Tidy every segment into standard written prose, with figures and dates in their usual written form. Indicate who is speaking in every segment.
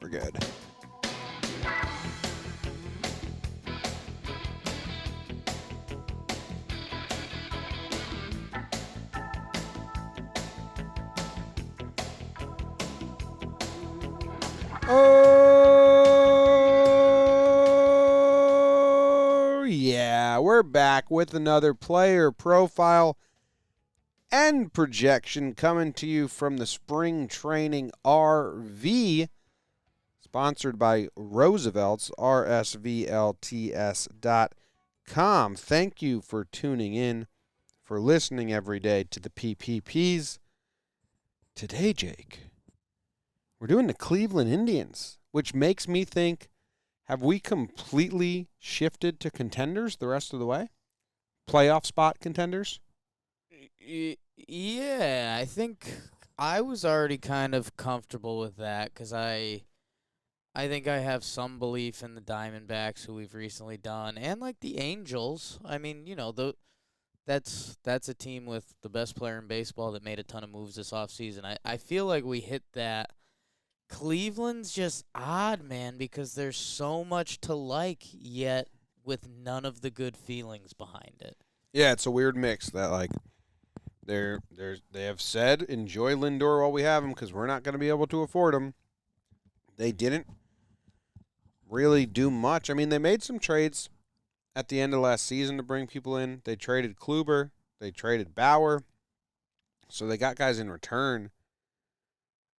Speaker 1: are good. Oh, yeah. We're back with another player profile and projection coming to you from the Spring Training RV, sponsored by Roosevelt's, rsvlts.com. Thank you for tuning in, for listening every day to the PPPs. Today, Jake, we're doing the Cleveland Indians, which makes me think, have we completely shifted to contenders the rest of the way? Playoff spot contenders?
Speaker 2: Yeah, I think I was already kind of comfortable with that because I think I have some belief in the Diamondbacks, who we've recently done, and like the Angels. I mean, that's a team with the best player in baseball that made a ton of moves this offseason. I feel like we hit that. Cleveland's just odd, man, because there's so much to like, yet with none of the good feelings behind it.
Speaker 1: Yeah, it's a weird mix that, like, they have said, enjoy Lindor while we have him because we're not going to be able to afford him. They didn't really do much. I mean, they made some trades at the end of last season to bring people in. They traded Kluber. They traded Bauer. So they got guys in return.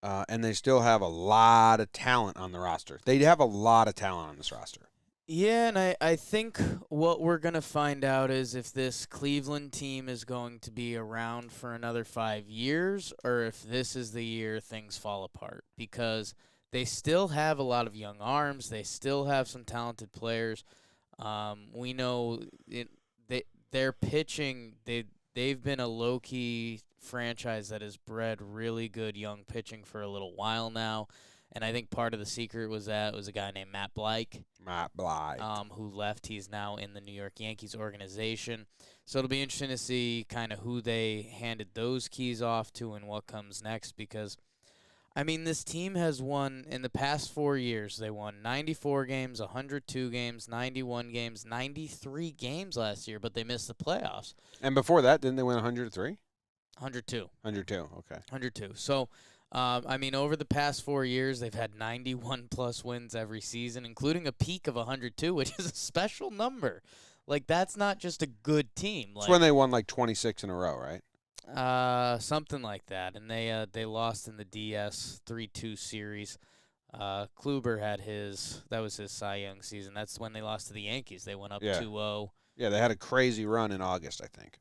Speaker 1: And they still have a lot of talent on the roster. They have a lot of talent on this roster.
Speaker 2: Yeah, and I think what we're going to find out is if this Cleveland team is going to be around for another 5 years or if this is the year things fall apart, because they still have a lot of young arms. They still have some talented players. We know their pitching, they've been a low-key franchise that has bred really good young pitching for a little while now. And I think part of the secret was a guy named Matt Blake. Who left. He's now in the New York Yankees organization. So it'll be interesting to see kind of who they handed those keys off to and what comes next, because, I mean, this team has won in the past 4 years. They won 94 games, 102 games, 91 games, 93 games last year, but they missed the playoffs.
Speaker 1: And before that, didn't they win 103?
Speaker 2: 102.
Speaker 1: 102, okay.
Speaker 2: 102. So, I mean, over the past 4 years, they've had 91-plus wins every season, including a peak of 102, which is a special number. Like, that's not just a good team.
Speaker 1: It's when they won, like, 26 in a row, right?
Speaker 2: Something like that. And they lost in the DS 3-2 series. Kluber had that was his Cy Young season. That's when they lost to the Yankees. They went up 2-0.
Speaker 1: Yeah, they had a crazy run in August, I think.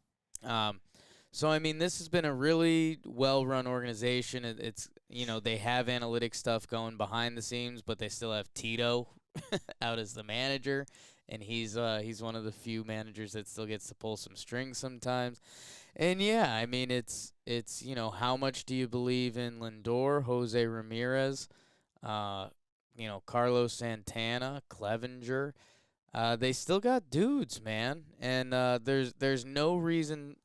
Speaker 2: So, I mean, this has been a really well-run organization. It's they have analytic stuff going behind the scenes, but they still have Tito out as the manager, and he's one of the few managers that still gets to pull some strings sometimes. And, yeah, I mean, it's how much do you believe in Lindor, Jose Ramirez, Carlos Santana, Clevenger? They still got dudes, man, and there's no reason.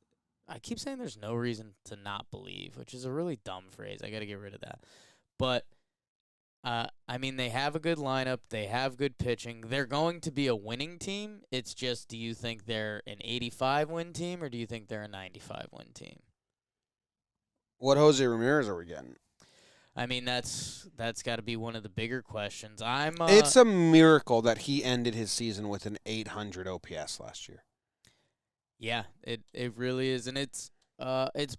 Speaker 2: I keep saying there's no reason to not believe, which is a really dumb phrase. I got to get rid of that. But, I mean, they have a good lineup. They have good pitching. They're going to be a winning team. It's just, do you think they're an 85-win team or do you think they're a 95-win team?
Speaker 1: What Jose Ramirez are we getting?
Speaker 2: I mean, that's got to be one of the bigger questions.
Speaker 1: It's a miracle that he ended his season with an 800 OPS last year.
Speaker 2: Yeah, it really is, and it's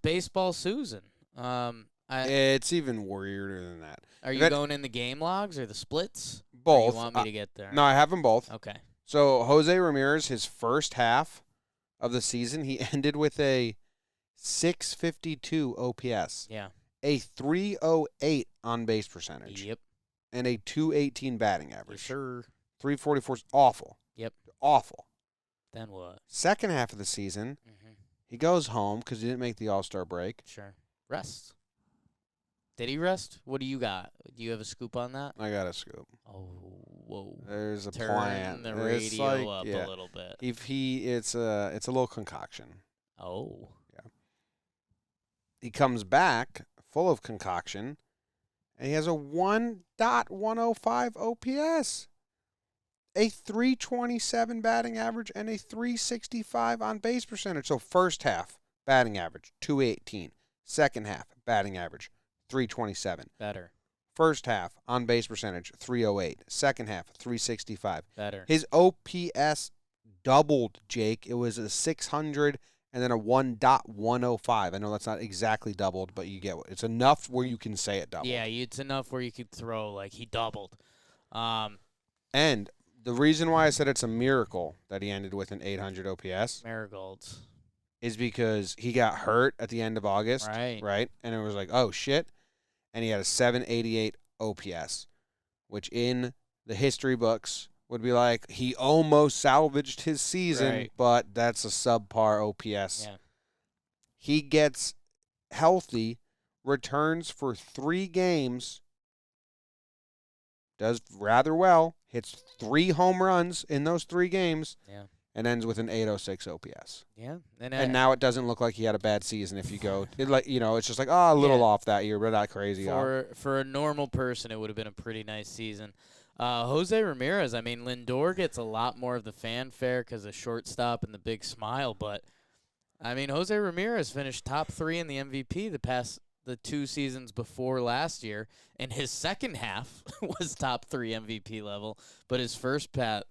Speaker 2: baseball Susan.
Speaker 1: It's even weirder than that.
Speaker 2: Are you going in the game logs or the splits?
Speaker 1: Both.
Speaker 2: Or you want me to get there?
Speaker 1: No, I have them both.
Speaker 2: Okay.
Speaker 1: So Jose Ramirez, his first half of the season, he ended with a 652 OPS.
Speaker 2: Yeah.
Speaker 1: A 308 on base percentage.
Speaker 2: Yep.
Speaker 1: And a 218 batting average.
Speaker 2: Yes, sir.
Speaker 1: 344 is awful.
Speaker 2: Yep.
Speaker 1: Awful.
Speaker 2: Then what?
Speaker 1: Second half of the season, he goes home because he didn't make the All-Star break.
Speaker 2: Sure. Rest. Did he rest? What do you got? Do you have a scoop on that?
Speaker 1: I got a scoop.
Speaker 2: Oh, whoa.
Speaker 1: There's a
Speaker 2: Turn
Speaker 1: plan.
Speaker 2: the radio up a little bit.
Speaker 1: It's a little concoction.
Speaker 2: Oh.
Speaker 1: Yeah. He comes back full of concoction, And he has a 1.105 OPS, a 327 batting average, and a 365 on base percentage. So first half, batting average, 218. Second half, batting average, 327.
Speaker 2: Better.
Speaker 1: First half, on base percentage, 308. Second half, 365.
Speaker 2: Better.
Speaker 1: His OPS doubled, Jake. It was a 600 and then a 1.105. I know that's not exactly doubled, but you get it's enough where you can say it doubled.
Speaker 2: Yeah, it's enough where you could throw like he doubled.
Speaker 1: And the reason why I said it's a miracle that he ended with an 800 OPS
Speaker 2: Marigolds.
Speaker 1: is because he got hurt at the end of August,
Speaker 2: Right?
Speaker 1: And it was like, oh shit, and he had a 788 OPS, which in the history books would be like he almost salvaged his season,
Speaker 2: Right.
Speaker 1: but that's a subpar OPS.
Speaker 2: Yeah.
Speaker 1: He gets healthy, returns for 3 games, does rather well, hits 3 home runs in those 3 games,
Speaker 2: Yeah.
Speaker 1: and ends with an 806 OPS.
Speaker 2: Yeah.
Speaker 1: And now it doesn't look like he had a bad season if you go it's just like a little off that year, but not crazy off.
Speaker 2: For a normal person, it would have been a pretty nice season. Jose Ramirez, I mean, Lindor gets a lot more of the fanfare because of shortstop and the big smile, but I mean, Jose Ramirez finished top 3 in the MVP the 2 seasons before last year, and his second half was top 3 MVP level, but his first half,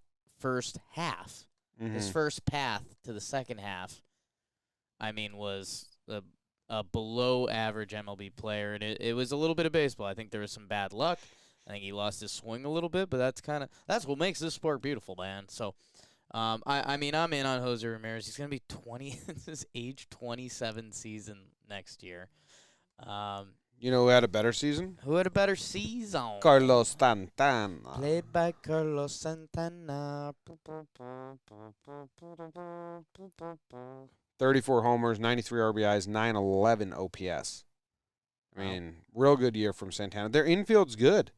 Speaker 2: his first path to the second half, I mean, was a below average MLB player, and it was a little bit of baseball. I think there was some bad luck. I think he lost his swing a little bit, but that's what makes this sport beautiful, man. So, I mean, I'm in on Jose Ramirez. He's gonna be 20. It's his age 27 season next year.
Speaker 1: You know who had a better season?
Speaker 2: Who had a better season?
Speaker 1: Carlos Santana.
Speaker 2: Played by Carlos Santana.
Speaker 1: 34 homers, 93 RBIs, 911 OPS. I mean, real good year from Santana. Their infield's good.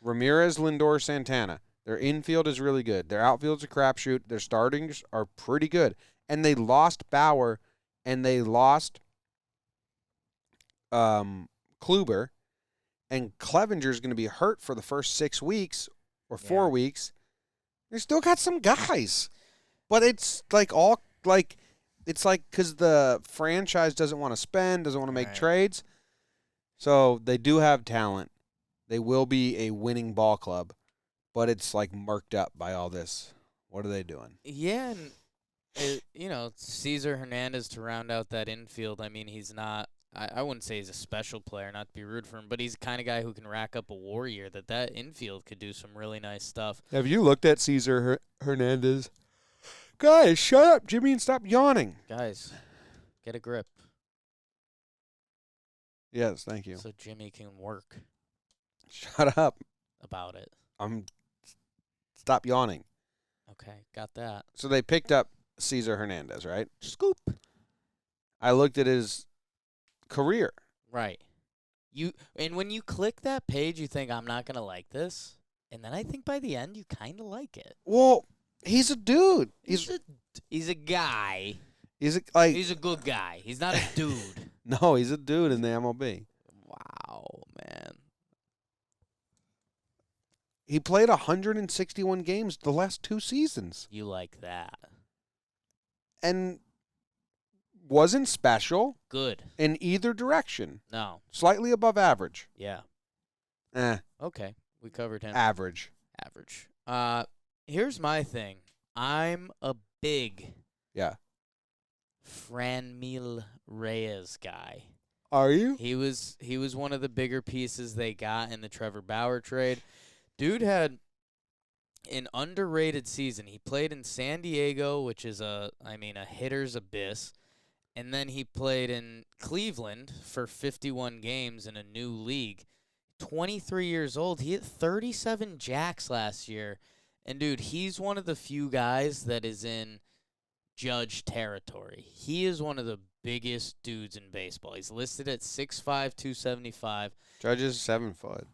Speaker 1: Ramirez, Lindor, Santana. Their infield is really good. Their outfield's a crapshoot. Their startings are pretty good. And they lost Bauer, and they lost Kluber, and Clevenger's going to be hurt for the first 6 weeks or 4 weeks. They still got some guys. But it's it's like because the franchise doesn't want to spend, doesn't want to make trades. So they do have talent. They will be a winning ball club, but it's like murked up by all this. What are they doing?
Speaker 2: Yeah, and Cesar Hernandez to round out that infield. I mean, he's not. I wouldn't say he's a special player, not to be rude for him, but he's the kind of guy who can rack up a WAR year. That infield could do some really nice stuff.
Speaker 1: Have you looked at Cesar Hernandez? Guys, shut up, Jimmy, and stop yawning.
Speaker 2: Guys, get a grip.
Speaker 1: Yes, thank you.
Speaker 2: So Jimmy can work.
Speaker 1: Shut up.
Speaker 2: About it.
Speaker 1: Stop yawning.
Speaker 2: Okay, got that.
Speaker 1: So they picked up Cesar Hernandez, right?
Speaker 2: Scoop.
Speaker 1: I looked at his career.
Speaker 2: Right. And when you click that page, you think, I'm not going to like this. And then I think by the end, you kind of like it.
Speaker 1: Well, he's a dude.
Speaker 2: He's a guy.
Speaker 1: He's
Speaker 2: a good guy. He's not a dude.
Speaker 1: No, he's a dude in the MLB.
Speaker 2: Wow, man.
Speaker 1: He played 161 games the last 2 seasons.
Speaker 2: You like that.
Speaker 1: And wasn't special.
Speaker 2: Good.
Speaker 1: In either direction.
Speaker 2: No.
Speaker 1: Slightly above average.
Speaker 2: Yeah.
Speaker 1: Okay.
Speaker 2: We covered him.
Speaker 1: Average.
Speaker 2: Here's my thing. I'm a big Franmil Reyes guy.
Speaker 1: Are you?
Speaker 2: He was one of the bigger pieces they got in the Trevor Bauer trade. Dude had an underrated season. He played in San Diego, which is a hitter's abyss. And then he played in Cleveland for 51 games in a new league. 23 years old. He hit 37 jacks last year. And, dude, he's one of the few guys that is in Judge territory. He is one of the biggest dudes in baseball. He's listed at 6'5", 275.
Speaker 1: Judge is 7 foot.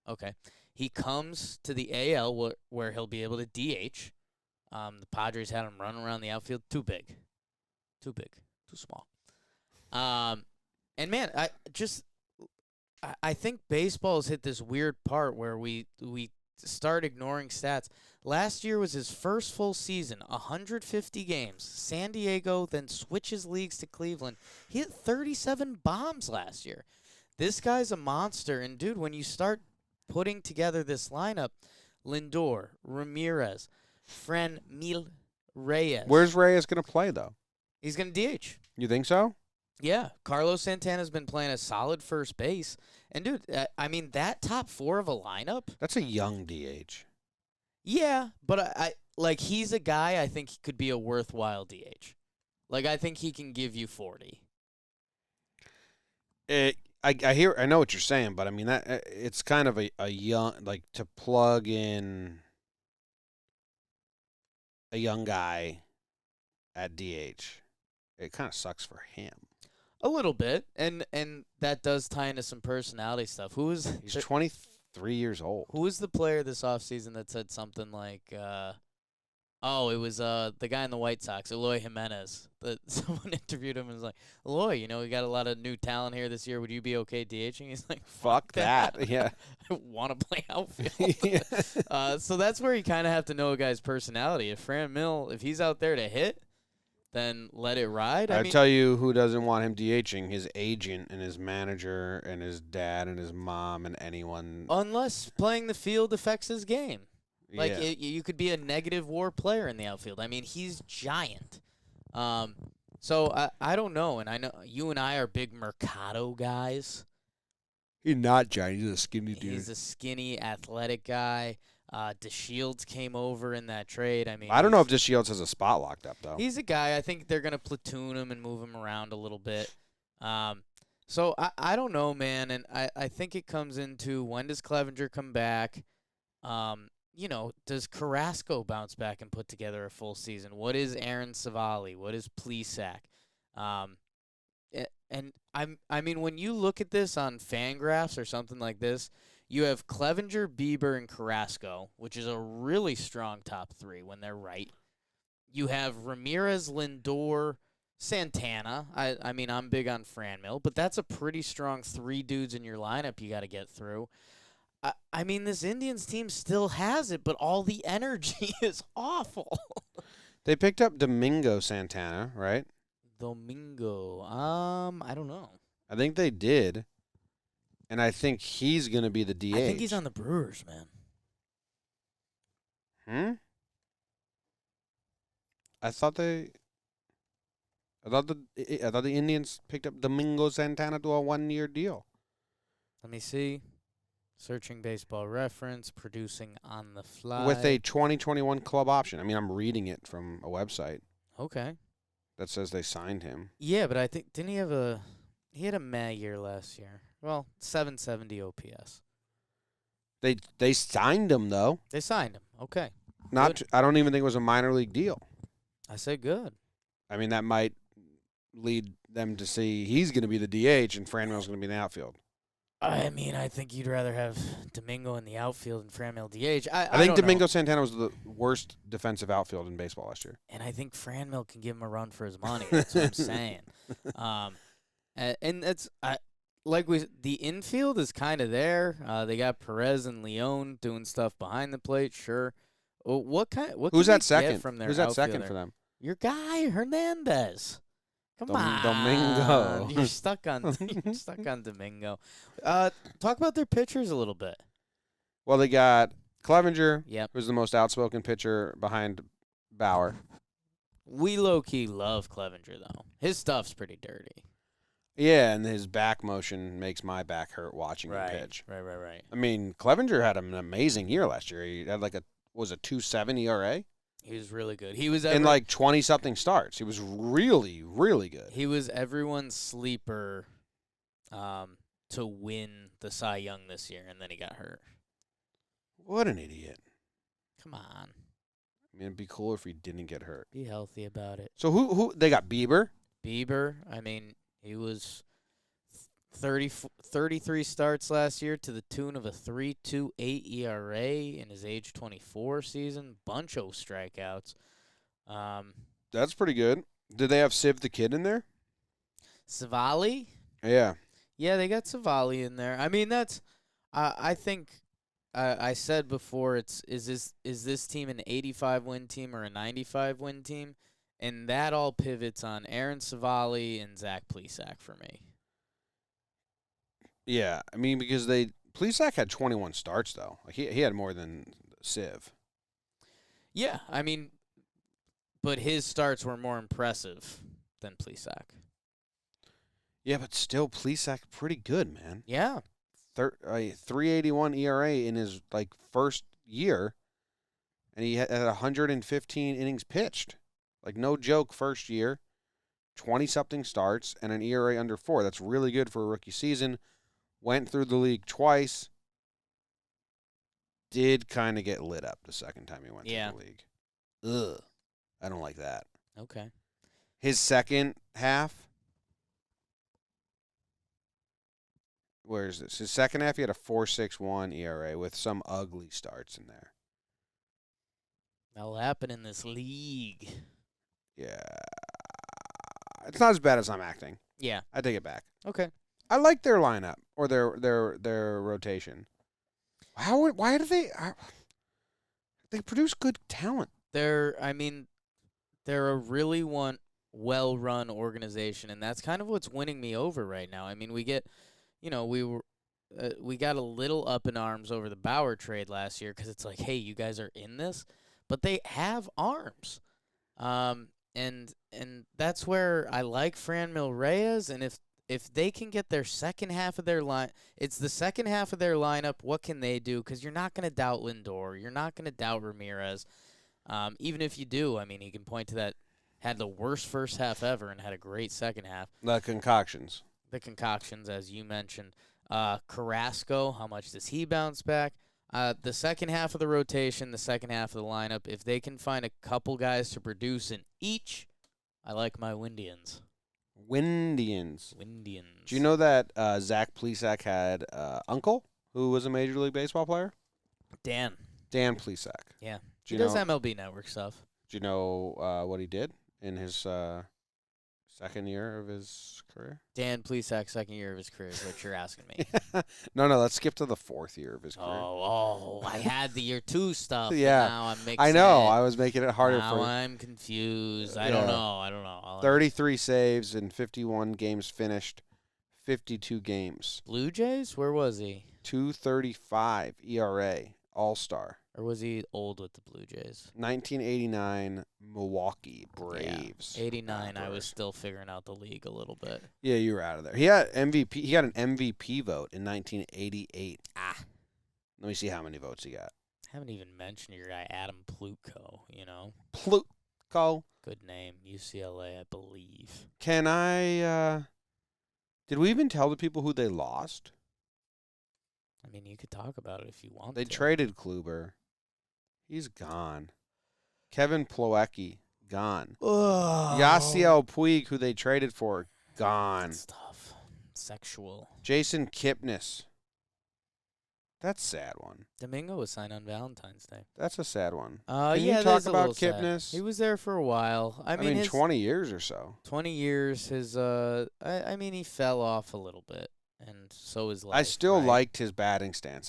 Speaker 2: Okay. He comes to the AL where he'll be able to DH. The Padres had him running around the outfield. Too big. Too small. And, man, I think baseball has hit this weird part where we start ignoring stats. Last year was his first full season, 150 games. San Diego then switches leagues to Cleveland. He hit 37 bombs last year. This guy's a monster. And, dude, when you start putting together this lineup, Lindor, Ramirez, Franmil, Reyes.
Speaker 1: Where's Reyes going to play, though?
Speaker 2: He's going to DH.
Speaker 1: You think so?
Speaker 2: Yeah. Carlos Santana's been playing a solid first base. And, dude, I mean, that top four of a lineup.
Speaker 1: That's a young DH.
Speaker 2: Yeah, but I like he's a guy I think he could be a worthwhile DH. Like I think he can give you 40.
Speaker 1: I know what you're saying, but I mean that it's kind of a young, like, to plug in a young guy at DH. It kind of sucks for him.
Speaker 2: A little bit, and that does tie into some personality stuff.
Speaker 1: He's 23 years old.
Speaker 2: Who was the player this offseason that said something like, it was the guy in the White Sox, Eloy Jimenez. That someone interviewed him and was like, Eloy, we got a lot of new talent here this year. Would you be okay DHing? He's like,
Speaker 1: fuck that. Yeah.
Speaker 2: I want to play outfield. So that's where you kind of have to know a guy's personality. If Franmil, if he's out there to hit, then let it ride. I mean,
Speaker 1: tell you who doesn't want him DHing: his agent and his manager and his dad and his mom and anyone.
Speaker 2: Unless playing the field affects his game. Like,
Speaker 1: yeah.
Speaker 2: you could be a negative WAR player in the outfield. I mean, he's giant. So I don't know, and I know you and I are big Mercado guys.
Speaker 1: He's not giant. He's a skinny dude.
Speaker 2: He's a skinny, athletic guy. DeShields came over in that trade. I mean,
Speaker 1: I don't know if DeShields has a spot locked up, though.
Speaker 2: He's a guy. I think they're going to platoon him and move him around a little bit. So I don't know, man, and I think it comes into when does Clevenger come back? Does Carrasco bounce back and put together a full season? What is Aaron Savali? What is Plesac? And I mean, when you look at this on Fangraphs or something like this, you have Clevenger, Bieber, and Carrasco, which is a really strong top three when they're right. You have Ramirez, Lindor, Santana. I mean, I'm big on Franmil, but that's a pretty strong three dudes in your lineup you got to get through. I mean, this Indians team still has it, but all the energy is awful.
Speaker 1: They picked up Domingo Santana, right?
Speaker 2: Domingo. I don't know.
Speaker 1: I think they did. And I think he's going to be the DH.
Speaker 2: I think he's on the Brewers, man.
Speaker 1: I thought the Indians picked up Domingo Santana to a 1-year deal.
Speaker 2: Let me see. Searching Baseball Reference, producing on the fly.
Speaker 1: With a 2021 club option. I mean, I'm reading it from a website.
Speaker 2: Okay.
Speaker 1: That says they signed him.
Speaker 2: Yeah, but I think, didn't he have he had a meh year last year. Well, 770 OPS.
Speaker 1: They signed him, though.
Speaker 2: They signed him. Okay.
Speaker 1: I don't even think it was a minor league deal.
Speaker 2: I say good.
Speaker 1: I mean, that might lead them to see he's going to be the DH and Franmil's going to be in the outfield.
Speaker 2: I mean, I think you'd rather have Domingo in the outfield and Franmil DH.
Speaker 1: I think Domingo Santana was the worst defensive outfield in baseball last year.
Speaker 2: And I think Franmil can give him a run for his money. That's what I'm saying. And it's the infield is kind of there. They got Perez and Leon doing stuff behind the plate. Sure.
Speaker 1: Who's that second?
Speaker 2: Who's that second
Speaker 1: for them?
Speaker 2: Your guy Hernandez. Come on,
Speaker 1: Domingo.
Speaker 2: You're stuck on Domingo. Talk about their pitchers a little bit.
Speaker 1: Well, they got Clevenger,
Speaker 2: Yep.
Speaker 1: who's the most outspoken pitcher behind Bauer.
Speaker 2: We low-key love Clevenger, though. His stuff's pretty dirty.
Speaker 1: Yeah, and his back motion makes my back hurt watching him pitch.
Speaker 2: Right.
Speaker 1: I mean, Clevenger had an amazing year last year. He had a 2.7 ERA?
Speaker 2: He was really good. He was
Speaker 1: in 20-something starts. He was really, really good.
Speaker 2: He was everyone's sleeper to win the Cy Young this year, and then he got hurt.
Speaker 1: What an idiot.
Speaker 2: Come on.
Speaker 1: I mean, it'd be cooler if he didn't get hurt.
Speaker 2: Be healthy about it.
Speaker 1: So who they got? Bieber?
Speaker 2: I mean, he was 33 starts last year to the tune of a 3.28 ERA in his age 24 season. Bunch of strikeouts.
Speaker 1: That's pretty good. Did they have Civ the Kid in there?
Speaker 2: Savali?
Speaker 1: Yeah.
Speaker 2: Yeah, they got Savali in there. I mean, that's. I think. I said before, is this team an 85-win team or a 95-win team, and that all pivots on Aaron Savali and Zach Plesac for me.
Speaker 1: Yeah, I mean because Plesac had 21 starts though. Like he had more than Civ.
Speaker 2: Yeah, I mean, but his starts were more impressive than Plesac.
Speaker 1: Yeah, but still Plesac pretty good, man.
Speaker 2: Yeah.
Speaker 1: 3.81 ERA in his first year, and he had 115 innings pitched. Like no joke, first year, 20-something starts and an ERA under 4. That's really good for a rookie season. Went through the league twice. Did kind of get lit up the second time he went through the league. Ugh, I don't like that.
Speaker 2: Okay.
Speaker 1: His second half. Where is this? His second half, he had a 4.61 ERA with some ugly starts in there.
Speaker 2: That'll happen in this league.
Speaker 1: Yeah. It's not as bad as I'm acting.
Speaker 2: Yeah.
Speaker 1: I take it back.
Speaker 2: Okay.
Speaker 1: I like their lineup or their rotation. Why do they produce good talent?
Speaker 2: They're a really well-run organization, and that's kind of what's winning me over right now. I mean, we got a little up in arms over the Bauer trade last year because it's like, hey, you guys are in this, but they have arms, and that's where I like Franmil Reyes, and if they can get their second half of their line, it's the second half of their lineup. What can they do? Because you're not going to doubt Lindor, you're not going to doubt Ramirez. Even if you do, I mean, he can point to that. Had the worst first half ever and had a great second half.
Speaker 1: The concoctions,
Speaker 2: as you mentioned. Carrasco, how much does he bounce back? The second half of the rotation, the second half of the lineup, if they can find a couple guys to produce in each, I like my Windians.
Speaker 1: Windians.
Speaker 2: Windians.
Speaker 1: Do you know that Zach Plesac had uncle who was a Major League Baseball player?
Speaker 2: Dan
Speaker 1: Plesac.
Speaker 2: Yeah.
Speaker 1: Do
Speaker 2: he does MLB Network stuff.
Speaker 1: Do you know what he did in his second year of his career?
Speaker 2: Dan Plesac, second year of his career is what you're asking me.
Speaker 1: No, let's skip to the fourth year of his career.
Speaker 2: Oh, I had the year 2 stuff.
Speaker 1: Yeah.
Speaker 2: Now I'm mixing
Speaker 1: I know.
Speaker 2: it.
Speaker 1: I was making it harder
Speaker 2: now
Speaker 1: for you.
Speaker 2: I'm confused. I don't know.
Speaker 1: 33 saves in 51 games finished, 52 games.
Speaker 2: Blue Jays? Where was he?
Speaker 1: 2.35 ERA, All-Star.
Speaker 2: Or was he old with the Blue Jays?
Speaker 1: 1989 Milwaukee Braves.
Speaker 2: Yeah. 89, I was still figuring out the league a little bit.
Speaker 1: Yeah, you were out of there. He got MVP. He got an MVP vote in 1988. Let me see how many votes he got.
Speaker 2: Haven't even mentioned your guy Adam Plutko,
Speaker 1: Plutko.
Speaker 2: Good name. UCLA, I believe.
Speaker 1: Can I did we even tell the people who they lost?
Speaker 2: I mean, you could talk about it if you want
Speaker 1: They
Speaker 2: to.
Speaker 1: traded Kluber. He's gone. Kevin Plawecki, gone. Yasiel Puig, who they traded for, gone.
Speaker 2: That's tough. Sexual.
Speaker 1: Jason Kipnis. That's a sad one.
Speaker 2: Domingo was signed on Valentine's Day.
Speaker 1: That's a sad one.
Speaker 2: Can
Speaker 1: you talk about Kipnis?
Speaker 2: He was there for a while. I mean
Speaker 1: 20 years or so.
Speaker 2: 20 years. His I mean, he fell off a little bit, and so is life.
Speaker 1: I still
Speaker 2: right?
Speaker 1: liked his batting stance.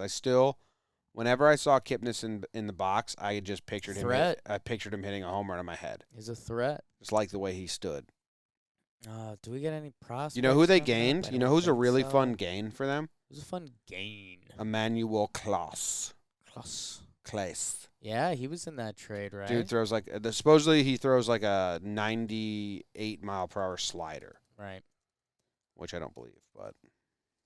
Speaker 1: Whenever I saw Kipnis in the box, I just pictured
Speaker 2: Threat.
Speaker 1: him. I pictured him hitting a home run in my head.
Speaker 2: He's a threat.
Speaker 1: Just like the way he stood.
Speaker 2: Do we get any prospects?
Speaker 1: You know who they
Speaker 2: from
Speaker 1: gained?
Speaker 2: that?
Speaker 1: You know who's a really fun gain for them?
Speaker 2: It was a fun gain.
Speaker 1: Emmanuel Klaus.
Speaker 2: Klaus. Yeah, he was in that trade, right?
Speaker 1: Dude throws supposedly he throws like a 98 mile per hour slider.
Speaker 2: Right.
Speaker 1: Which I don't believe, but.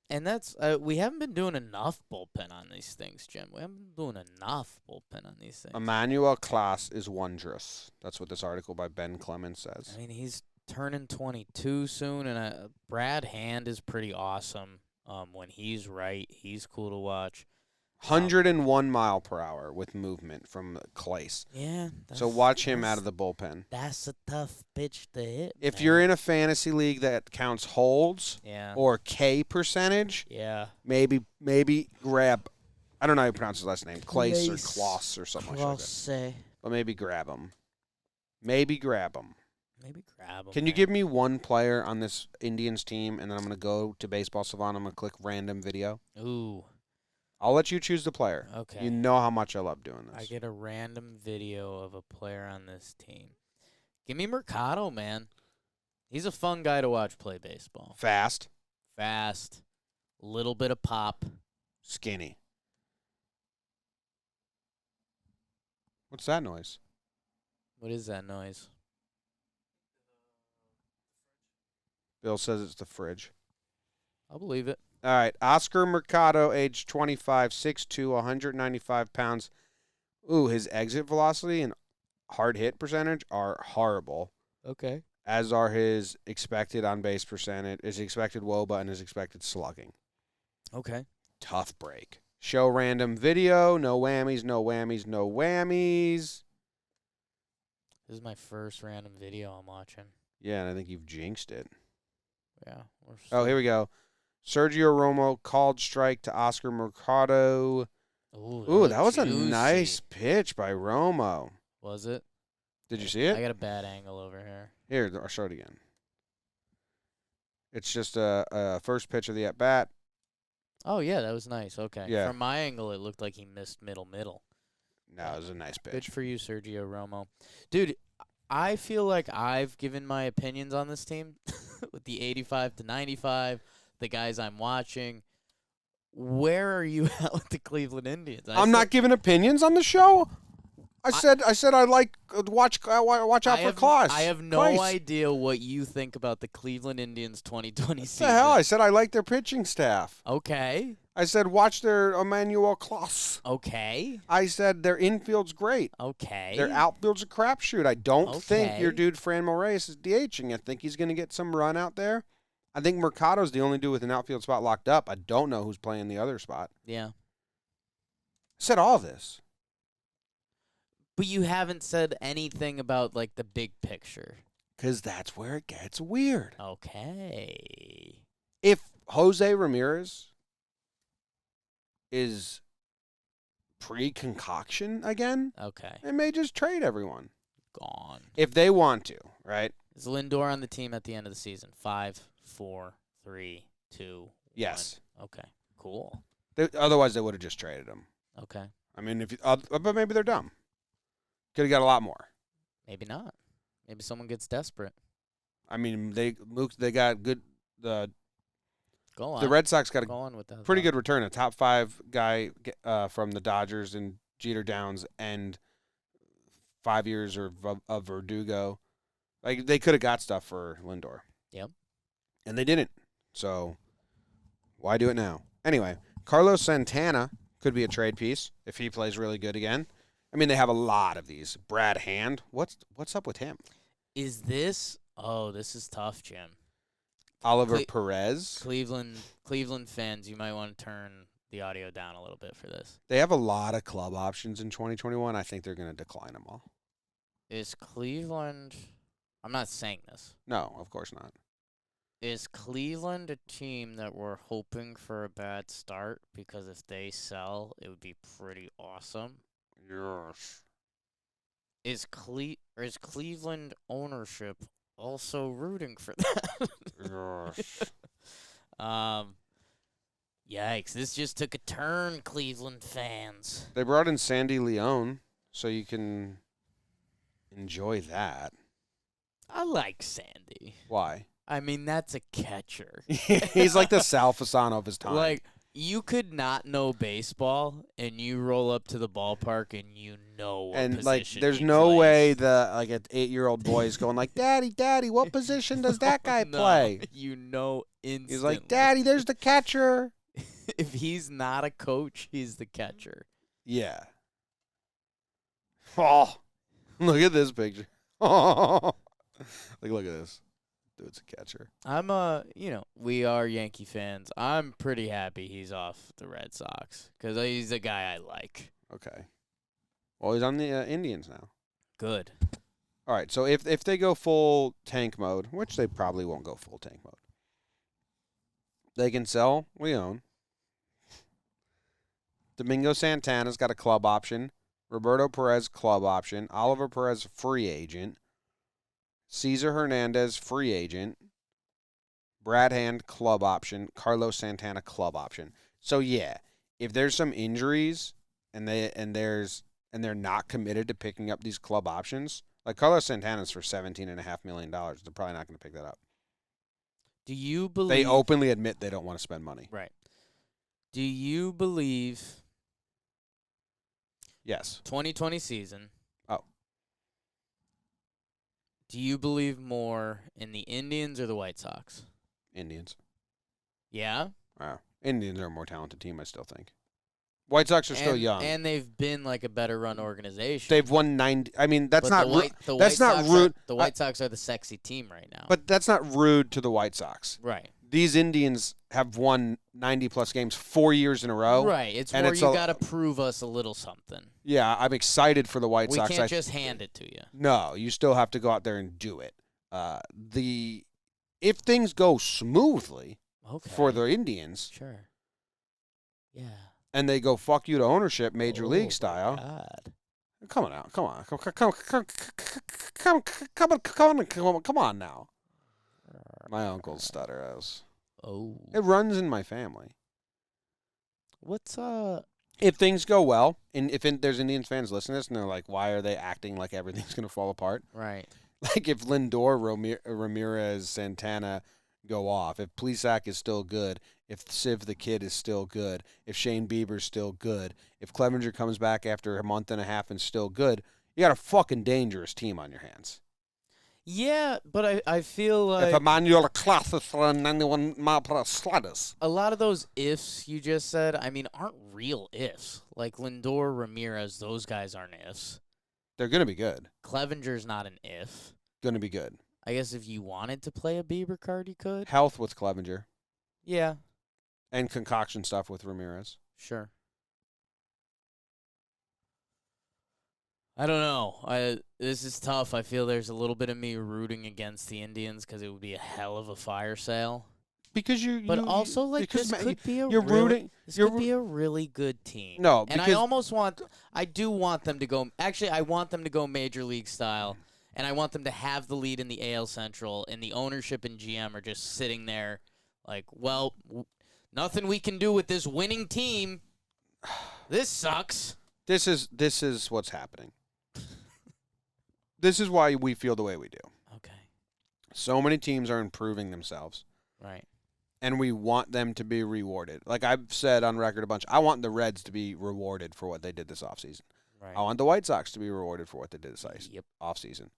Speaker 2: And that's we haven't been doing enough bullpen on these things, Jim. We haven't been doing enough bullpen on these things.
Speaker 1: Emmanuel Klaus is wondrous. That's what this article by Ben Clemens says.
Speaker 2: I mean, he's turning 22 soon, and Brad Hand is pretty awesome. When he's right, he's cool to watch.
Speaker 1: 101 mile per hour with movement from Clace.
Speaker 2: Yeah.
Speaker 1: So watch him out of the bullpen.
Speaker 2: That's a tough pitch to hit.
Speaker 1: If you're in a fantasy league that counts holds or K percentage, maybe grab. I don't know how you pronounce his last name, Clace or Klaus or something like that. But maybe grab him.
Speaker 2: Maybe grab him.
Speaker 1: Can you give me one player on this Indians team, and then I'm going to go to Baseball Savant. I'm going to click random video.
Speaker 2: Ooh.
Speaker 1: I'll let you choose the player.
Speaker 2: Okay.
Speaker 1: You know how much I love doing this.
Speaker 2: I get a random video of a player on this team. Give me Mercado, man. He's a fun guy to watch play baseball.
Speaker 1: Fast.
Speaker 2: Fast. Little bit of pop.
Speaker 1: Skinny. What's that noise?
Speaker 2: What is that noise?
Speaker 1: Bill says it's the fridge.
Speaker 2: I'll believe it.
Speaker 1: All right. Oscar Mercado, age 25, 6'2", 195 pounds. Ooh, his exit velocity and hard hit percentage are horrible,
Speaker 2: Okay.
Speaker 1: as are his expected on-base percentage, his expected WOBA, and his expected slugging.
Speaker 2: Okay.
Speaker 1: Tough break. Show random video. No whammies, no whammies, no whammies.
Speaker 2: This is my first random video I'm watching.
Speaker 1: Yeah, and I think you've jinxed it.
Speaker 2: Yeah.
Speaker 1: Oh, here we go. Sergio Romo called strike to Oscar Mercado. Ooh, that was a nice pitch by Romo.
Speaker 2: Was it?
Speaker 1: Did you see it?
Speaker 2: I got a bad angle over here.
Speaker 1: Here, I'll show it again. It's just a first pitch of the at-bat.
Speaker 2: Oh, yeah, that was nice. Okay.
Speaker 1: Yeah.
Speaker 2: From my angle, it looked like he missed middle.
Speaker 1: No, it was a nice pitch.
Speaker 2: Good for you, Sergio Romo. Dude, I feel like I've given my opinions on this team with the 85 to 95, the guys I'm watching. Where are you at with the Cleveland Indians?
Speaker 1: I'm not giving opinions on the show. I said I like watch out for Klaus.
Speaker 2: I have no idea what you think about the Cleveland Indians 2020 season.
Speaker 1: What the hell? I said I like their pitching staff.
Speaker 2: Okay.
Speaker 1: I said watch their Emmanuel Klaus.
Speaker 2: Okay.
Speaker 1: I said their infield's great.
Speaker 2: Okay.
Speaker 1: Their outfield's a crapshoot. I don't think
Speaker 2: Okay.
Speaker 1: your dude Franmil Reyes is DHing. I think he's going to get some run out there. I think Mercado's the only dude with an outfield spot locked up. I don't know who's playing the other spot.
Speaker 2: Yeah.
Speaker 1: I said all this.
Speaker 2: But you haven't said anything about, like, the big picture.
Speaker 1: Because that's where it gets weird.
Speaker 2: Okay.
Speaker 1: If Jose Ramirez is pre-concoction again,
Speaker 2: Okay.
Speaker 1: they may just trade everyone.
Speaker 2: Gone.
Speaker 1: If they want to, right?
Speaker 2: Is Lindor on the team at the end of the season? 5, 4, 3, 2,
Speaker 1: Yes.
Speaker 2: 1. Okay. Cool.
Speaker 1: Otherwise, they would have just traded him.
Speaker 2: Okay.
Speaker 1: I mean, but maybe they're dumb. Could have got a lot more.
Speaker 2: Maybe not. Maybe someone gets desperate.
Speaker 1: I mean, they got good.
Speaker 2: Go on.
Speaker 1: The Red Sox got
Speaker 2: Go on with that.
Speaker 1: pretty good return. A top 5 guy from the Dodgers in Jeter Downs and 5 years of Verdugo. Like, they could have got stuff for Lindor.
Speaker 2: Yep.
Speaker 1: And they didn't. So why do it now? Anyway, Carlos Santana could be a trade piece if he plays really good again. I mean, they have a lot of these. Brad Hand, what's up with him?
Speaker 2: Is this? Oh, this is tough, Jim.
Speaker 1: Oliver Perez.
Speaker 2: Cleveland fans, you might want to turn the audio down a little bit for this.
Speaker 1: They have a lot of club options in 2021. I think they're going to decline them all.
Speaker 2: Is Cleveland? I'm not saying this.
Speaker 1: No, of course not.
Speaker 2: Is Cleveland a team that we're hoping for a bad start? Because if they sell, it would be pretty awesome.
Speaker 1: Yes.
Speaker 2: Is Cleveland ownership also rooting for that?
Speaker 1: Yes.
Speaker 2: Yikes! This just took a turn, Cleveland fans.
Speaker 1: They brought in Sandy Leone, so you can enjoy that.
Speaker 2: I like Sandy.
Speaker 1: Why?
Speaker 2: I mean, that's a catcher.
Speaker 1: He's like the Sal Fasano of his time.
Speaker 2: Like, you could not know baseball, and you roll up to the ballpark, and you know what
Speaker 1: and like,
Speaker 2: position
Speaker 1: there's
Speaker 2: he
Speaker 1: no
Speaker 2: plays.
Speaker 1: way an 8-year-old boy is going like, Daddy, what position does that guy
Speaker 2: No,
Speaker 1: play?
Speaker 2: You know instantly.
Speaker 1: He's like, Daddy, there's the catcher.
Speaker 2: If he's not a coach, he's the catcher.
Speaker 1: Yeah. Oh, look at this picture. Look at this. Dude's a catcher.
Speaker 2: We are Yankee fans. I'm pretty happy he's off the Red Sox because he's a guy I like.
Speaker 1: Okay. Well, he's on the Indians now.
Speaker 2: Good.
Speaker 1: All right, so if they go full tank mode, which they probably won't go full tank mode, they can sell Leone. Domingo Santana's got a club option. Roberto Perez, club option. Oliver Perez, free agent. Cesar Hernandez, free agent. Brad Hand, club option. Carlos Santana, club option. So yeah, if there's some injuries and they're not committed to picking up these club options, like Carlos Santana's for $17.5 million, they're probably not going to pick that up.
Speaker 2: Do you believe
Speaker 1: They openly admit they don't want to spend money.
Speaker 2: Right. Do you believe
Speaker 1: Yes.
Speaker 2: 2020 season?
Speaker 1: Oh.
Speaker 2: Do you believe more in the Indians or the White Sox?
Speaker 1: Indians.
Speaker 2: Yeah.
Speaker 1: Wow. Indians are a more talented team, I still think. White Sox are still young.
Speaker 2: And they've been like a better run organization.
Speaker 1: They've won 90. I mean, that's
Speaker 2: but
Speaker 1: not
Speaker 2: that's not rude. The White
Speaker 1: Sox
Speaker 2: Sox are the sexy team right now.
Speaker 1: But that's not rude to the White Sox.
Speaker 2: Right.
Speaker 1: These Indians have won 90-plus games 4 years in a row.
Speaker 2: Right. It's where you got to prove us a little something.
Speaker 1: Yeah, I'm excited for the White Sox.
Speaker 2: We can't just hand it to you.
Speaker 1: No, you still have to go out there and do it. If things go smoothly for the Indians.
Speaker 2: Sure. Yeah.
Speaker 1: And they go fuck you to ownership, major league style.
Speaker 2: God.
Speaker 1: Come on out. Come on now. My uncle's stutters.
Speaker 2: Oh.
Speaker 1: It runs in my family.
Speaker 2: What's
Speaker 1: If things go well, and if there's Indians fans listening to this and they're like, why are they acting like everything's going to fall apart?
Speaker 2: Right.
Speaker 1: Like if Lindor, Ramirez, Santana go off, if Plesac is still good, if Civ the Kid is still good, if Shane Bieber's still good, if Clevenger comes back after a month and a half and still good, you got a fucking dangerous team on your hands.
Speaker 2: Yeah, but I feel like
Speaker 1: If Emmanuel Class is throwing 91 mile per hour sliders.
Speaker 2: A lot of those ifs you just said, I mean, aren't real ifs. Like Lindor, Ramirez, those guys aren't ifs.
Speaker 1: They're going to be good.
Speaker 2: Clevenger's not an if.
Speaker 1: Going to be good.
Speaker 2: I guess if you wanted to play a Bieber card, you could.
Speaker 1: Health with Clevenger.
Speaker 2: Yeah.
Speaker 1: And concoction stuff with Ramirez.
Speaker 2: Sure. I don't know. This is tough. I feel there's a little bit of me rooting against the Indians because it would be a hell of a fire sale.
Speaker 1: Because
Speaker 2: this could be a really good team.
Speaker 1: No,
Speaker 2: and I do want them to go. Actually, I want them to go major league style, and I want them to have the lead in the AL Central. And the ownership and GM are just sitting there, like, well, nothing we can do with this winning team. This sucks.
Speaker 1: This is what's happening. This is why we feel the way we do.
Speaker 2: Okay.
Speaker 1: So many teams are improving themselves.
Speaker 2: Right.
Speaker 1: And we want them to be rewarded. Like I've said on record a bunch, I want the Reds to be rewarded for what they did this offseason.
Speaker 2: Right.
Speaker 1: I want the White Sox to be rewarded for what they did this offseason.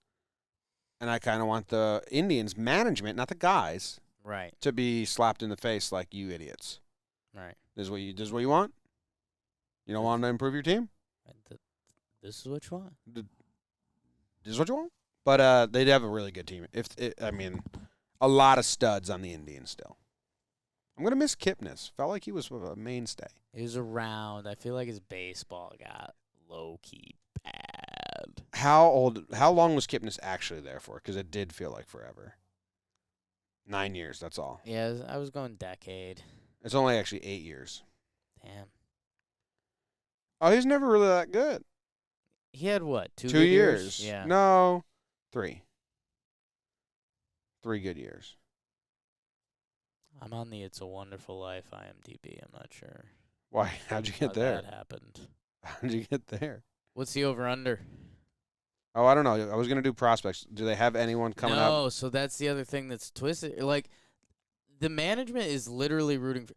Speaker 1: And I kind of want the Indians management, not the guys,
Speaker 2: right,
Speaker 1: to be slapped in the face like you idiots.
Speaker 2: Right.
Speaker 1: This is what you want? You don't want them to improve your team?
Speaker 2: This is what you want.
Speaker 1: This is what you want? But they'd have a really good team. A lot of studs on the Indians still. I'm going to miss Kipnis. Felt like he was a mainstay.
Speaker 2: He was around. I feel like his baseball got low-key bad.
Speaker 1: How long was Kipnis actually there for? Because it did feel like forever. 9 years, that's all.
Speaker 2: Yeah, I was going decade.
Speaker 1: It's only actually 8 years.
Speaker 2: Damn.
Speaker 1: Oh, he's never really that good.
Speaker 2: He had what, 2
Speaker 1: 2 years?
Speaker 2: Yeah.
Speaker 1: No, 3. 3 good years.
Speaker 2: I'm on the It's a Wonderful Life IMDb. I'm not sure.
Speaker 1: Why? How'd you get there?
Speaker 2: That happened.
Speaker 1: How'd you get there?
Speaker 2: What's the over-under?
Speaker 1: Oh, I don't know. I was going to do prospects. Do they have anyone coming up?
Speaker 2: No, so that's the other thing that's twisted. Like, the management is literally rooting for...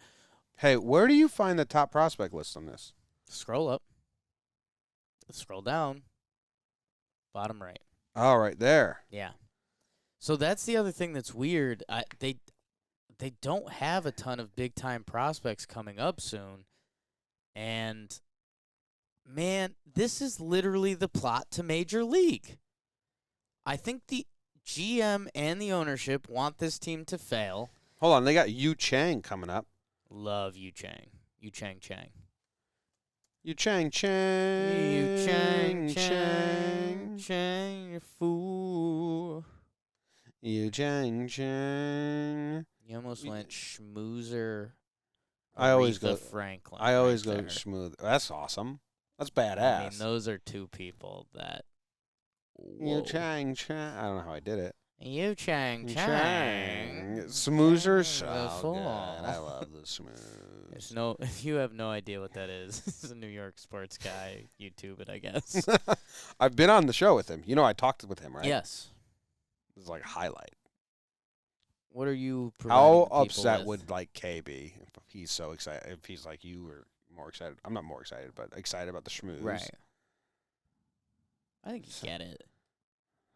Speaker 1: Hey, where do you find the top prospect list on this?
Speaker 2: Scroll up. Scroll down. Bottom right.
Speaker 1: Oh, right there.
Speaker 2: Yeah. So that's the other thing that's weird. They don't have a ton of big-time prospects coming up soon. And, man, this is literally the plot to Major League. I think the GM and the ownership want this team to fail.
Speaker 1: Hold on. They got Yu Chang coming up.
Speaker 2: Love Yu Chang. Yu Chang Chang.
Speaker 1: Yu Chang Chang.
Speaker 2: Yu Chang Chang. Chang, you fool.
Speaker 1: Yu Chang Chang.
Speaker 2: You almost went schmoozer.
Speaker 1: I always go
Speaker 2: Franklin.
Speaker 1: I always
Speaker 2: right
Speaker 1: go
Speaker 2: there.
Speaker 1: smooth. That's awesome. That's badass.
Speaker 2: I mean, those are two people that.
Speaker 1: Yu Chang Chang. I don't know how I did it.
Speaker 2: You Chang.
Speaker 1: Smoozers.
Speaker 2: The
Speaker 1: Oh,
Speaker 2: fool.
Speaker 1: God. I love the smooze.
Speaker 2: If you have no idea what that is, this is a New York sports guy. YouTube it, I guess.
Speaker 1: I've been on the show with him. You know, I talked with him, right?
Speaker 2: Yes.
Speaker 1: This is like a highlight.
Speaker 2: What are you
Speaker 1: How
Speaker 2: providing
Speaker 1: upset
Speaker 2: people with?
Speaker 1: would like K be if he's so excited? If he's like you or more excited? I'm not more excited, but excited about the schmooze.
Speaker 2: Right. I think you get it.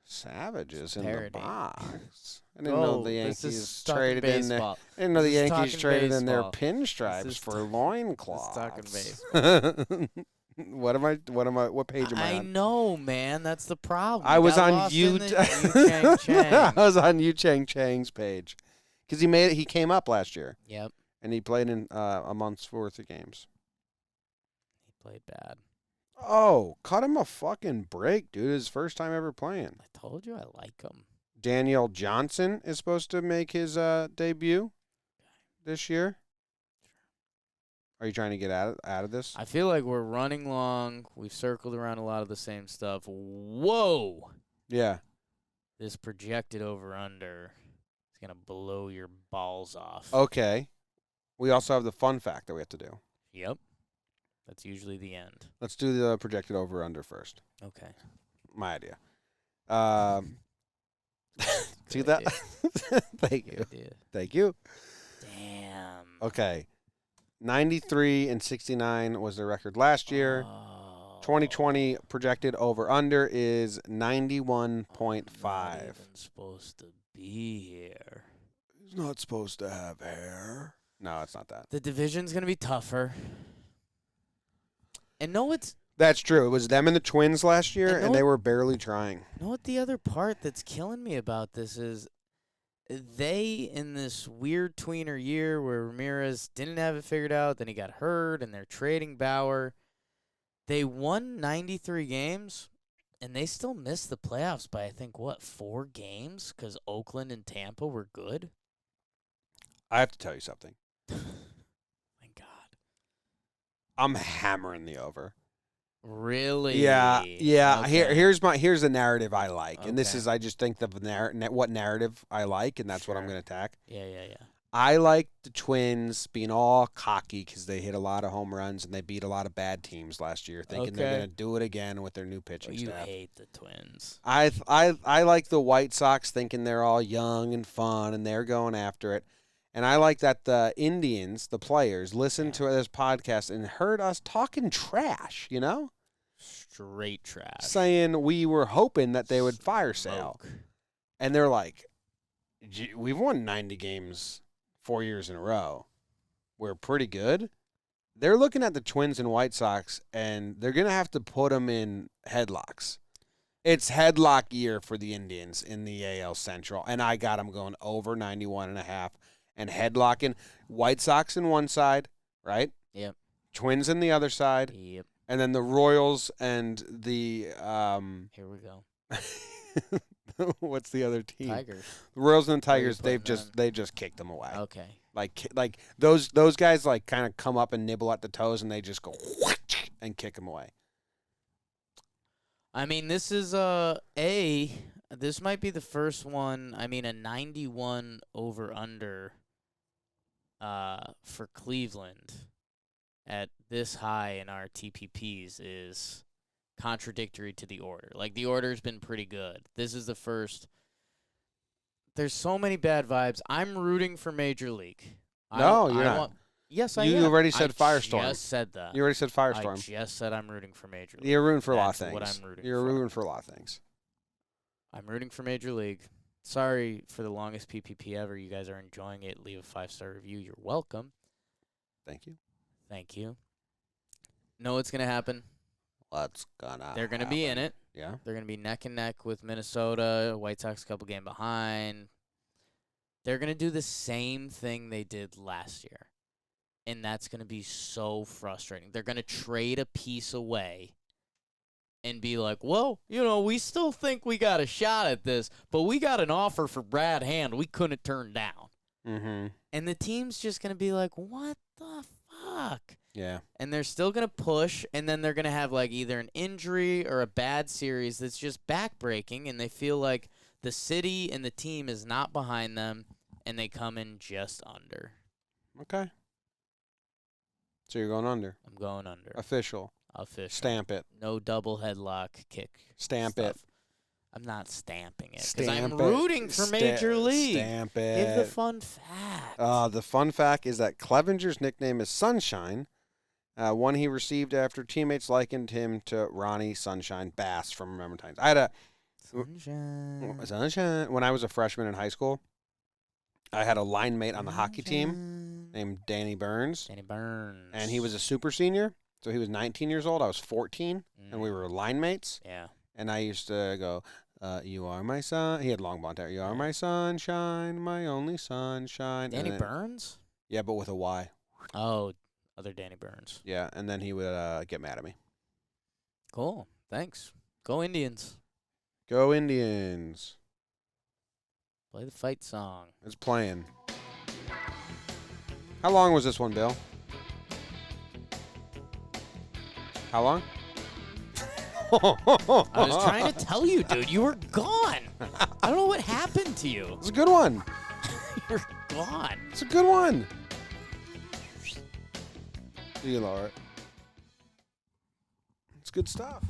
Speaker 1: Savages in
Speaker 2: Parody.
Speaker 1: the box. I didn't know the
Speaker 2: This is
Speaker 1: Yankees
Speaker 2: talking
Speaker 1: traded in their.
Speaker 2: baseball.
Speaker 1: I didn't know the
Speaker 2: This is
Speaker 1: Yankees
Speaker 2: talking
Speaker 1: traded in their
Speaker 2: baseball.
Speaker 1: pinstripes
Speaker 2: This is
Speaker 1: for
Speaker 2: ta-
Speaker 1: loincloths.
Speaker 2: talking
Speaker 1: What page am I
Speaker 2: I
Speaker 1: on?
Speaker 2: know, man. That's the problem.
Speaker 1: I
Speaker 2: You
Speaker 1: was
Speaker 2: got
Speaker 1: on
Speaker 2: lost
Speaker 1: Yu
Speaker 2: in the Chang.
Speaker 1: I was on Yu Chang's page because he came up last year
Speaker 2: Yep.
Speaker 1: and he played in a month's worth of games.
Speaker 2: He played bad.
Speaker 1: Oh, cut him a fucking break, dude. His first time ever playing.
Speaker 2: I told you I like him.
Speaker 1: Daniel Johnson is supposed to make his debut this year. Are you trying to get out of this?
Speaker 2: I feel like we're running long. We've circled around a lot of the same stuff. Whoa!
Speaker 1: Yeah.
Speaker 2: This projected over-under is going to blow your balls off.
Speaker 1: Okay. We also have the fun fact that we have to do.
Speaker 2: Yep. That's usually the end.
Speaker 1: Let's do the projected over-under first.
Speaker 2: Okay.
Speaker 1: My idea. See
Speaker 2: Good
Speaker 1: that?
Speaker 2: idea.
Speaker 1: Thank
Speaker 2: Good
Speaker 1: you.
Speaker 2: idea.
Speaker 1: Thank you.
Speaker 2: Damn.
Speaker 1: Okay. 93 and 69 was the record last year.
Speaker 2: Oh.
Speaker 1: 2020 projected over-under is 91.5.
Speaker 2: Not even supposed to be here.
Speaker 1: He's not supposed to have hair. No, it's not that.
Speaker 2: The division's going to be tougher. And
Speaker 1: That's true. It was them and the Twins last year,
Speaker 2: And
Speaker 1: and they were barely trying.
Speaker 2: know what the other part that's killing me about this is? They, in this weird tweener year where Ramirez didn't have it figured out, then he got hurt, and they're trading Bauer, they won 93 games, and they still missed the playoffs by, I think, 4 games? Because Oakland and Tampa were good?
Speaker 1: I have to tell you something.
Speaker 2: My God.
Speaker 1: I'm hammering the over.
Speaker 2: Really?
Speaker 1: Yeah.
Speaker 2: Okay.
Speaker 1: Here's the narrative I like, and this
Speaker 2: Okay.
Speaker 1: is I just think what narrative I like, and that's what I'm
Speaker 2: Sure.
Speaker 1: going to attack.
Speaker 2: Yeah.
Speaker 1: I like the Twins being all cocky because they hit a lot of home runs and they beat a lot of bad teams last year, thinking they're
Speaker 2: Okay.
Speaker 1: going to do it again with their new pitching
Speaker 2: You
Speaker 1: staff.
Speaker 2: hate the Twins.
Speaker 1: I like the White Sox thinking they're all young and fun and they're going after it. And I like that the Indians, the players, listened to this podcast and heard us talking trash,
Speaker 2: Straight trash.
Speaker 1: saying we were hoping that they would fire Sale.
Speaker 2: Smoke.
Speaker 1: And they're like, we've won 90 games 4 years in a row. We're pretty good. They're looking at the Twins and White Sox, and they're going to have to put them in headlocks. It's headlock year for the Indians in the AL Central, and I got them going over 91.5 and headlocking White Sox in one side, right?
Speaker 2: Yep.
Speaker 1: Twins in the other side,
Speaker 2: Yep.
Speaker 1: and then the Royals and the
Speaker 2: Here we go.
Speaker 1: what's the other team?
Speaker 2: Tigers.
Speaker 1: The Royals and the
Speaker 2: Where you
Speaker 1: Tigers.
Speaker 2: putting
Speaker 1: They just kicked them away.
Speaker 2: Okay.
Speaker 1: Like those guys like kind of come up and nibble at the toes, and they just go and kick them away.
Speaker 2: I mean, this is this might be the first one. I mean, a 91 over under for Cleveland at this high in our TPPs is contradictory to the order. Like, the order's been pretty good. This is the first. There's so many bad vibes. I'm rooting for Major League.
Speaker 1: No, you're not.
Speaker 2: Yes, I
Speaker 1: You
Speaker 2: am.
Speaker 1: already said
Speaker 2: I
Speaker 1: Firestorm.
Speaker 2: just said that.
Speaker 1: You already said
Speaker 2: I
Speaker 1: Firestorm.
Speaker 2: just said I'm rooting for Major League.
Speaker 1: You're rooting for a lot of
Speaker 2: That's
Speaker 1: things.
Speaker 2: what I'm rooting
Speaker 1: You're
Speaker 2: for.
Speaker 1: rooting for a lot of things.
Speaker 2: I'm rooting for Major League. Sorry for the longest PPP ever. You guys are enjoying it. Leave a 5-star review. You're welcome.
Speaker 1: Thank you.
Speaker 2: Thank you. Know what's going to happen?
Speaker 1: What's gonna?
Speaker 2: They're going to be in
Speaker 1: happen?
Speaker 2: it.
Speaker 1: Yeah.
Speaker 2: They're going to be neck and neck with Minnesota. White Sox a couple game behind. They're going to do the same thing they did last year. And that's going to be so frustrating. They're going to trade a piece away and be like, well, we still think we got a shot at this, but we got an offer for Brad Hand we couldn't turn down.
Speaker 1: Mm-hmm.
Speaker 2: And the team's just going to be like, what the fuck?
Speaker 1: Yeah.
Speaker 2: And they're still going to push, and then they're going to have like either an injury or a bad series that's just backbreaking, and they feel like The city and the team is not behind them, and they come in just under.
Speaker 1: Okay. So you're going under.
Speaker 2: I'm going under.
Speaker 1: Official. Stamp it.
Speaker 2: No double headlock kick.
Speaker 1: Stamp
Speaker 2: stuff.
Speaker 1: it.
Speaker 2: I'm not stamping it because I'm
Speaker 1: Stamp it.
Speaker 2: rooting for Major League.
Speaker 1: Stamp it.
Speaker 2: Give the fun fact.
Speaker 1: The fun fact is that Clevenger's nickname is Sunshine, one he received after teammates likened him to Ronnie Sunshine Bass from Remember Times. I had Sunshine. When I was a freshman in high school, I had a line mate on the hockey team named Danny Burns.
Speaker 2: Danny Burns.
Speaker 1: And he was a super senior, so he was 19 years old. I was 14, and we were line mates.
Speaker 2: Yeah.
Speaker 1: And I used to go, you are my sun. He had long blonde hair. You are my sunshine, my only sunshine.
Speaker 2: Danny Burns?
Speaker 1: Yeah, but with a Y.
Speaker 2: Oh, other Danny Burns.
Speaker 1: Yeah, and then he would get mad at me.
Speaker 2: Cool. Thanks. Go Indians.
Speaker 1: Go Indians.
Speaker 2: Play the fight song.
Speaker 1: It's playing. How long was this one, Bill? How long?
Speaker 2: I was trying to tell you, dude. You were gone. I don't know what happened to you.
Speaker 1: It's a good one.
Speaker 2: You're gone.
Speaker 1: It's a good one. You know it. It's good stuff.